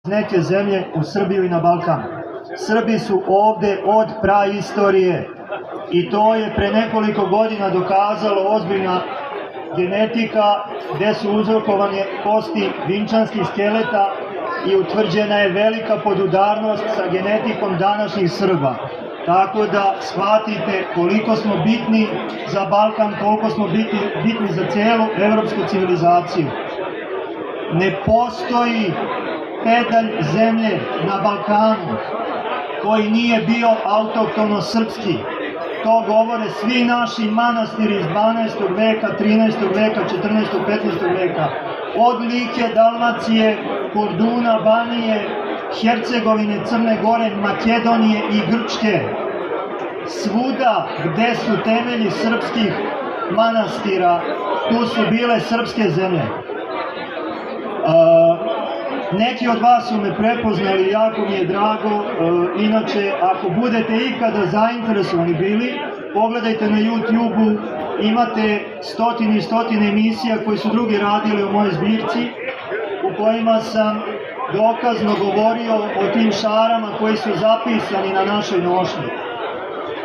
neke zemlje u Srbiju i na Balkan. Srbi su ovde od praistorije i to je pre nekoliko godina dokazalo ozbiljna genetika gde su uzrokovane kosti vinčanskih skeleta i utvrđena je velika podudarnost sa genetikom današnjih Srba. Tako da shvatite koliko smo bitni za Balkan, koliko smo bitni za celu evropsku civilizaciju. Ne postoji pedalj zemlje na Balkanu koji nije bio autohtono srpski. To govore svi naši manastiri iz 12. veka, 13. veka, 14. 15. veka. Od Like, Dalmacije, Korduna, Banije, Hercegovine, Crne Gore, Makedonije i Grčke. Svuda gde su temelji srpskih manastira, tu su bile srpske zemlje. Neki od vas su me prepoznali, jako mi je drago. Inače, ako budete ikada zainteresovani bili, pogledajte na YouTube-u, imate stotine i stotine emisija koje su drugi radili o mojoj zbirci, u kojima sam dokazno govorio o tim šarama koji su zapisani na našoj nošnji.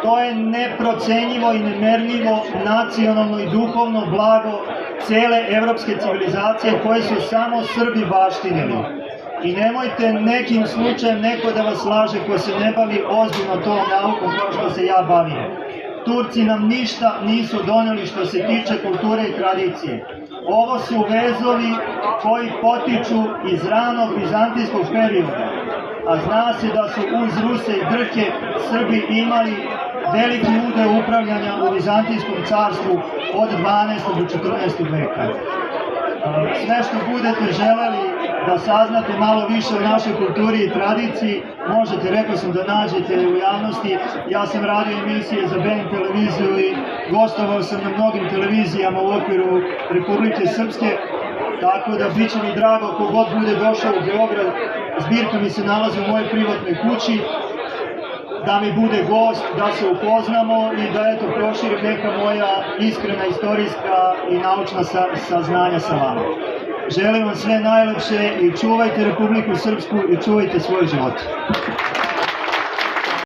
To je neprocenjivo i nemerljivo nacionalno i duhovno blago cele evropske civilizacije koje su samo Srbi baštinili. I nemojte nekim slučajem neko da vas laže ko se ne bavi ozbiljno tom naukom kao što se ja bavim. Turci nam ništa nisu doneli što se tiče kulture i tradicije. Ovo su vezovi koji potiču iz ranog vizantijskog perioda, a zna se da su uz Ruse i Grke Srbi imali veliki udeo upravljanja u Vizantijskom carstvu od 12. do 14. veka. Sve što budete želeli da saznate malo više o našoj kulturi i tradiciji, možete, rekao sam, da nađete u javnosti. Ja sam radio emisije za BN televiziju i gostovao sam na mnogim televizijama u okviru Republike Srpske, tako da bit će mi drago kogod bude došao u Beograd. Zbirka mi se nalazi u mojoj privatnoj kući, da mi bude gost, da se upoznamo i da eto proširim neka moja iskrena istorijska i naučna saznanja sa vama. Želim vam sve najlepše i čuvajte Republiku Srpsku i čuvajte svoj život.